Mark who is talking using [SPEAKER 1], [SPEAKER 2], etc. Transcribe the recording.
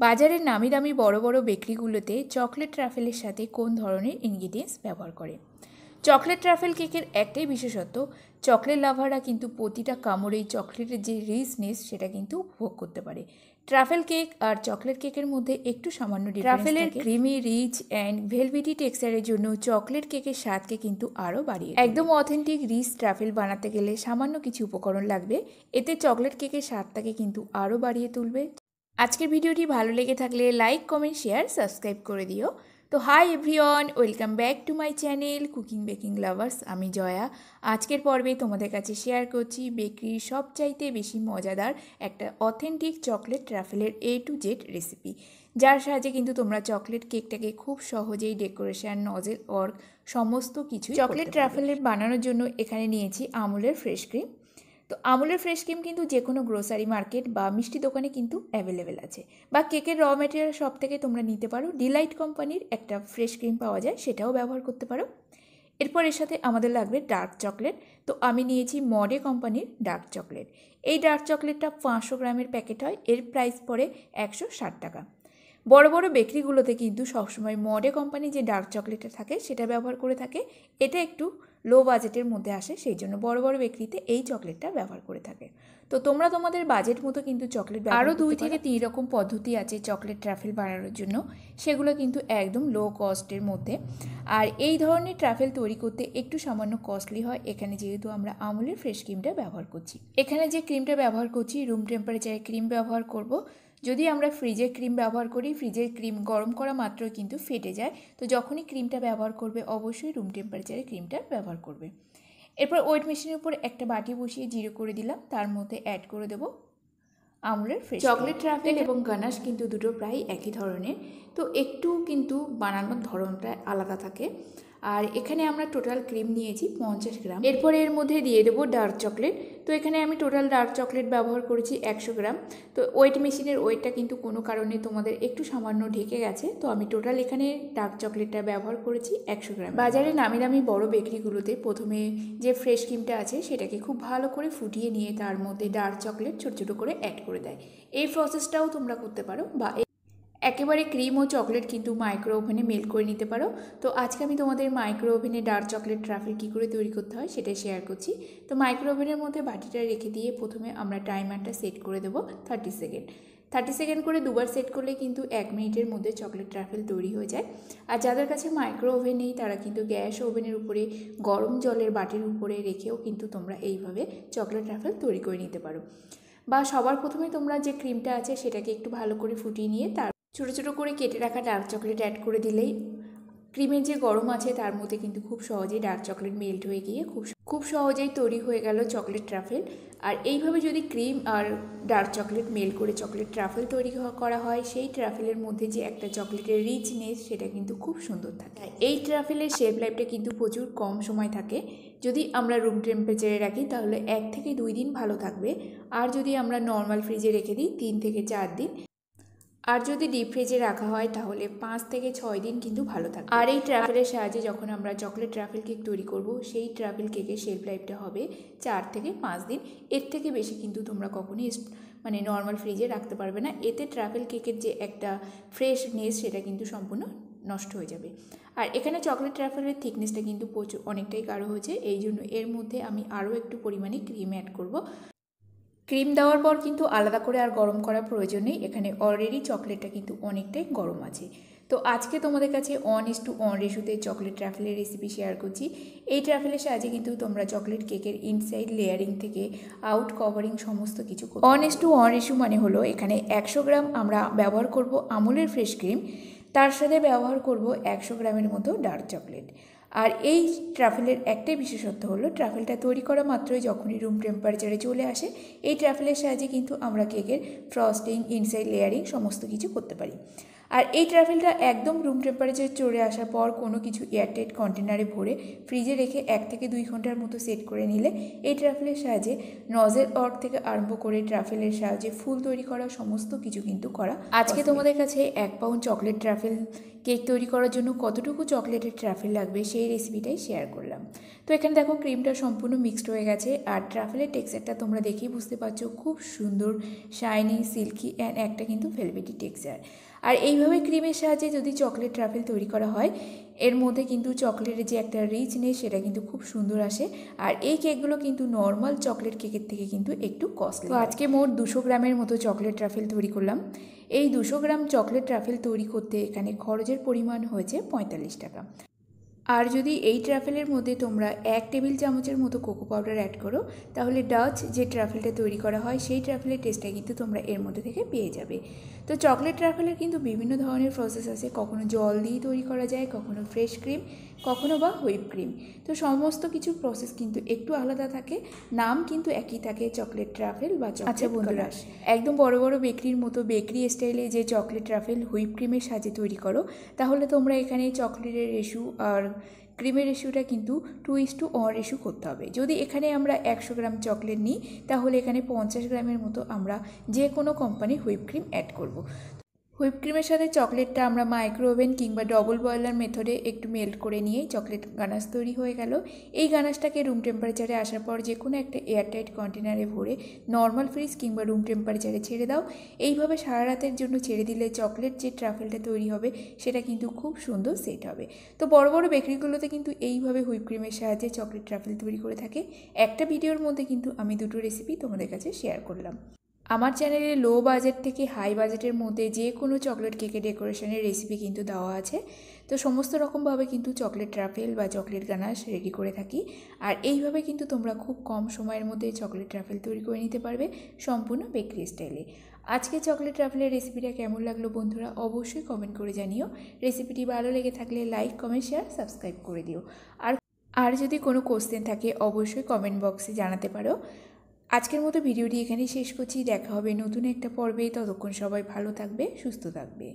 [SPEAKER 1] বাজারের নামি দামি বড় বড় বেকারিগুলোতে চকলেট ট্রাফেলের সাথে কোন ধরনের ইনগ্রিডিয়েন্টস ব্যবহার করে? চকলেট ট্রাফেল কেকের একটাই বিশেষত্ব, চকলেট লাভাররা কিন্তু প্রতিটা কামড়েই চকলেটের যে রিচনেস সেটা কিন্তু উপভোগ করতে পারে। ট্রাফেল কেক আর চকলেট কেকের মধ্যে একটু সামান্য ডিফারেন্স থাকে। ট্রাফেলের ক্রিমি রিচ অ্যান্ড ভেলভেটি টেক্সচারের জন্য চকলেট কেকের স্বাদকে কিন্তু আরও বাড়িয়ে একদম অথেন্টিক রিচ ট্রাফেল বানাতে গেলে সামান্য কিছু উপকরণ লাগবে, এতে চকলেট কেকের স্বাদটাকে কিন্তু আরও বাড়িয়ে তুলবে। আজকের ভিডিওটি ভালো লেগে থাকলে লাইক কমেন্ট শেয়ার সাবস্ক্রাইব করে দিও। তো hi everyone, welcome back to my channel cooking baking lovers. আমি জয়া। আজকের পর্বে তোমাদের কাছে শেয়ার করছি বেকারির সবচাইতে বেশি মজাদার একটা অথেন্টিক চকলেট ট্রাফেলের A to Z রেসিপি, যার সাহায্যে কিন্তু তোমরা চকলেট কেকটাকে খুব সহজেই ডেকোরেশন, নজেল ওয়ার্ক সমস্ত কিছু চকলেট ট্রাফেলের বানানোর জন্য এখানে নিয়েছি আমুলের ফ্রেশ ক্রিম। তো আমুলের ফ্রেশ ক্রিম কিন্তু যে কোনো গ্রোসারি মার্কেট বা মিষ্টি দোকানে কিন্তু অ্যাভেলেবেল আছে, বা কেকের র ম্যাটেরিয়াল সব থেকে তোমরা নিতে পারো। ডিলাইট কোম্পানির একটা ফ্রেশ ক্রিম পাওয়া যায়, সেটাও ব্যবহার করতে পারো। এরপর এর সাথে আমাদের লাগবে ডার্ক চকলেট। তো আমি নিয়েছি মডে কোম্পানির ডার্ক চকলেট। এই ডার্ক চকলেটটা 500 গ্রামের প্যাকেট হয়, এর প্রাইস পড়ে 160 টাকা। বড় বড় বেকারিগুলোতে কিন্তু সবসময় মডে কোম্পানি যে ডার্ক চকলেটটা থাকে সেটা ব্যবহার করে থাকে। এটা একটু লো বাজেটের মধ্যে আসে, সেই জন্য বড় বড় বেকারিতে এই চকলেটটা ব্যবহার করে থাকে। তো তোমরা তোমাদের বাজেট মতো কিন্তু চকলেট আরও 2 থেকে 3 রকম পদ্ধতি আছে চকলেট ট্রাফেল বানানোর জন্য, সেগুলো কিন্তু একদম লো কস্টের মধ্যে। আর এই ধরনের ট্রাফেল তৈরি করতে একটু সামান্য কস্টলি হয় এখানে, যেহেতু আমরা আমুলের ফ্রেশ ক্রিমটা ব্যবহার করছি। এখানে যে ক্রিমটা ব্যবহার করছি রুম টেম্পারেচারে ক্রিম ব্যবহার করব। যদি আমরা ফ্রিজের ক্রিম ব্যবহার করি, ফ্রিজের ক্রিম গরম করা মাত্রই কিন্তু ফেটে যায়। তো যখনই ক্রিমটা ব্যবহার করবে অবশ্যই রুম টেম্পারেচারে ক্রিমটা ব্যবহার করবে। এরপর ওয়েট মেশিনের উপর একটা বাটি বসিয়ে জিরো করে দিলাম, তার মধ্যে অ্যাড করে দেবো আমুলের ফ্রেশ চকলেট ট্রাফেল এবং গানাশ কিন্তু দুটো প্রায় একই ধরনের, তো একটু কিন্তু বানানোর ধরনটা আলাদা থাকে। আর এখানে আমরা টোটাল ক্রিম নিয়েছি 50 গ্রাম। এরপরে এর মধ্যে দিয়ে দেবো ডার্ক চকলেট। তো এখানে আমি টোটাল ডার্ক চকলেট ব্যবহার করেছি 100 গ্রাম। তো ওয়েট মেশিনের ওয়েটটা কিন্তু কোনো কারণে তোমাদের একটু সামান্য ঢেকে গেছে, তো আমি টোটাল এখানে ডার্ক চকলেটটা ব্যবহার করেছি 100 গ্রাম। বাজারে নামি দামি বড় বেকারিগুলোতে প্রথমে যে ফ্রেশ ক্রিমটা আছে সেটাকে খুব ভালো করে ফুটিয়ে নিয়ে তার মধ্যে ডার্ক চকলেট ছোটো ছোটো করে অ্যাড করে দেয়। এই প্রসেসটাও তোমরা করতে পারো, বা একেবারে ক্রিম ও চকলেট কিন্তু মাইক্রো ওভেনে মেল্ট করে নিতে পারো। তো আজকে আমি তোমাদের মাইক্রো ওভেনে ডার্ক চকলেট ট্রাফেল কী করে তৈরি করতে হয় সেটাই শেয়ার করছি। তো মাইক্রো ওভেনের মধ্যে বাটিটা রেখে দিয়ে প্রথমে আমরা টাইমারটা সেট করে দেবো 30 সেকেন্ড। 30 সেকেন্ড করে দুবার সেট করলে কিন্তু 1 মিনিটের মধ্যে চকলেট ট্রাফেল তৈরি হয়ে যায়। আর যাদের কাছে মাইক্রো ওভেন নেই তারা কিন্তু গ্যাস ওভেনের উপরে গরম জলের বাটির উপরে রেখেও কিন্তু তোমরা এইভাবে চকলেট ট্রাফেল তৈরি করে নিতে পারো। বা সবার প্রথমে তোমরা যে ক্রিমটা আছে সেটাকে একটু ভালো করে ফুটিয়ে নিয়ে তার ছোটো ছোটো করে কেটে রাখা ডার্ক চকলেট অ্যাড করে দিলেই ক্রিমের যে গরম আছে তার মধ্যে কিন্তু খুব সহজেই ডার্ক চকলেট মেল্ট হয়ে গিয়ে খুব সহজেই তৈরি হয়ে গেল চকলেট ট্রাফেল। আর এইভাবে যদি ক্রিম আর ডার্ক চকলেট মেল্ট করে চকলেট ট্রাফেল তৈরি করা হয়, সেই ট্রাফেলের মধ্যে যে একটা চকলেটের রিচনেস সেটা কিন্তু খুব সুন্দর থাকে। এই ট্রাফেলের শেলফ লাইফটা কিন্তু প্রচুর কম সময় থাকে। যদি আমরা রুম টেম্পারেচারে রাখি তাহলে 1 থেকে 2 দিন ভালো থাকবে, আর যদি আমরা নর্মাল ফ্রিজে রেখে দিই 3 থেকে 4 দিন, আর যদি ডিপ ফ্রিজে রাখা হয় তাহলে 5 থেকে 6 দিন কিন্তু ভালো থাকে। আর এই ট্রাফেলের সাহায্যে যখন আমরা চকলেট ট্রাফেল কেক তৈরি করব, সেই ট্রাফেল কেকের শেলফ লাইফটা হবে 4 থেকে 5 দিন। এর থেকে বেশি কিন্তু তোমরা কখনোই নর্মাল ফ্রিজে রাখতে পারবে না। এতে ট্রাফেল কেকের যে একটা ফ্রেশনেস সেটা কিন্তু সম্পূর্ণ নষ্ট হয়ে যাবে। আর এখানে চকলেট ট্রাফেলের থিকনেসটা কিন্তু অনেকটাই গাঢ় হয়েছে, এই জন্য এর মধ্যে আমি আরও একটু পরিমাণে ক্রিম অ্যাড করব। ক্রিম দেওয়ার পর কিন্তু আলাদা করে আর গরম করার প্রয়োজন নেই, এখানে অলরেডি চকলেটটা কিন্তু অনেকটাই গরম আছে। তো আজকে তোমাদের কাছে 1:1 রেশিওতে চকলেট ট্রাফেলের রেসিপি শেয়ার করছি। এই ট্রাফেলের সাহায্যে কিন্তু তোমরা চকলেট কেকের ইনসাইড লেয়ারিং থেকে আউট কভারিং সমস্ত কিছু 1:1 রেশিও মানে হলো এখানে 100 গ্রাম আমরা ব্যবহার করব আমুলের ফ্রেশ ক্রিম, তার সাথে ব্যবহার করব 100 গ্রামের মতো ডার্ক চকলেট। আর এই ট্রাফেলের একটাই বিশেষত্ব হলো ট্রাফেলটা তৈরি করা মাত্রই যখনই রুম টেম্পারেচারে চলে আসে, এই ট্রাফেলের সাহায্যে কিন্তু আমরা কেকের ফ্রস্টিং, ইনসাইড লেয়ারিং সমস্ত কিছু করতে পারি। আর এই ট্রাফেলটা একদম রুম টেম্পারেচার চলে আসার পর কোনো কিছু এয়ারটাইট কন্টেনারে ভরে ফ্রিজে রেখে 1 থেকে 2 ঘন্টার মতো সেট করে নিলে এই ট্রাফেলের সাহায্যে নজেল অর্ক থেকে আরম্ভ করে ট্রাফেলের সাহায্যে ফুল তৈরি করা সমস্ত কিছু কিন্তু করা। আজকে তোমাদের কাছে 1 পাউন্ড চকলেট ট্রাফেল কেক তৈরি করার জন্য কতটুকু চকলেটের ট্রাফেল লাগবে সেই রেসিপিটাই শেয়ার করলাম। তো এখানে দেখো ক্রিমটা সম্পূর্ণ মিক্সড হয়ে গেছে আর ট্রাফেলের টেক্সচারটা তোমরা দেখেই বুঝতে পারছো, খুব সুন্দর শাইনি সিল্কি অ্যান্ড একটা কিন্তু ভেলভেটি টেক্সচার। আর এইভাবে ক্রিমের সাহায্যে যদি চকলেট ট্রাফেল তৈরি করা হয় এর মধ্যে কিন্তু চকলেটের যে একটা রিচনেস সেটা কিন্তু খুব সুন্দর আসে। আর এই কেকগুলো কিন্তু নর্মাল চকলেট কেকের থেকে কিন্তু একটু কস্টলি। তো আজকে মোট 200 গ্রামের মতো চকলেট ট্রাফেল তৈরি করলাম। এই 200 গ্রাম চকলেট ট্রাফেল তৈরি করতে এখানে খরচের পরিমাণ হয়েছে 45 টাকা। আর যদি এই ট্রাফেলের মধ্যে তোমরা 1 টেবিল চামচের মতো কোকো পাউডার অ্যাড করো তাহলে ডাচ যে ট্রাফেলটা তৈরি করা হয় সেই ট্রাফেলের টেস্টটা কিন্তু তোমরা এর মধ্যে থেকে পেয়ে যাবে। তো চকলেট ট্রাফেলের কিন্তু বিভিন্ন ধরনের প্রসেস আছে, কখনো জল দিয়ে তৈরি করা যায়, কখনো ফ্রেশ ক্রিম, কখনো বা হুইপ ক্রিম। তো সমস্ত কিছুর প্রসেস কিন্তু একটু আলাদা থাকে, নাম কিন্তু একই থাকে চকলেট ট্রাফেল বা চকলেট। আচ্ছা বন্ধুরা, একদম বড় বড় বেকারির মতো বেকারি স্টাইলে যে চকলেট ট্রাফেল হুইপ ক্রিমের সাহায্যে তৈরি করো তাহলে তোমরা এখানে চকলেটের রেশিও আর ক্রিমের রেশিওটা কিন্তু 2:1 রেশিও করতে হবে। যদি এখানে আমরা 100 গ্রাম চকলেট নিই তাহলে এখানে 50 গ্রামের মতো আমরা যে কোনো কোম্পানির হুইপ ক্রিম অ্যাড করব। হুইপ ক্রিমের সাথে চকলেটটা আমরা মাইক্রো ওভেন কিংবা ডবল বয়লার মেথডে একটু মেল্ট করে নিয়েই চকলেট গানাশ তৈরি হয়ে গেল। এই গানাশটাকে রুম টেম্পারেচারে আসার পর যে কোনো একটা এয়ারটাইট কন্টেনারে ভরে নর্মাল ফ্রিজ কিংবা রুম টেম্পারেচারে ছেড়ে দাও। এইভাবে সারা রাতের জন্য ছেড়ে দিলে চকলেট যে ট্রাফেলটা তৈরি হবে সেটা কিন্তু খুব সুন্দর সেট হবে। তো বড় বড় বেকারিগুলোতে কিন্তু এইভাবে হুইপ ক্রিমের সাহায্যে চকলেট ট্রাফেল তৈরি করে থাকে। একটা ভিডিওর মধ্যে কিন্তু আমি 2টো রেসিপি তোমাদের কাছে শেয়ার করলাম। আমার চ্যানেলে লো বাজেট থেকে হাই বাজেটের মধ্যে যে কোনো চকলেট কেকের ডেকোরেশনের রেসিপি কিন্তু দেওয়া আছে। তো সমস্ত রকমভাবে কিন্তু চকলেট ট্রাফেল বা চকলেট গানাশ রেডি করে থাকি। আর এইভাবে কিন্তু তোমরা খুব কম সময়ের মধ্যে চকলেট ট্রাফেল তৈরি করে নিতে পারবে সম্পূর্ণ বেকারি স্টাইলে। আজকে চকলেট ট্রাফেলের রেসিপিটা কেমন লাগলো বন্ধুরা অবশ্যই কমেন্ট করে জানিও। রেসিপিটি ভালো লেগে থাকলে লাইক, কমেন্ট, শেয়ার, সাবস্ক্রাইব করে দিও। আর যদি কোনো কোশ্চেন থাকে অবশ্যই কমেন্ট বক্সে জানাতে পারো। আজকের মতো ভিডিওটি এখানেই শেষ করছি। দেখা হবে নতুন একটা পর্বে। ততক্ষণ সবাই ভালো থাকবে, সুস্থ থাকবে।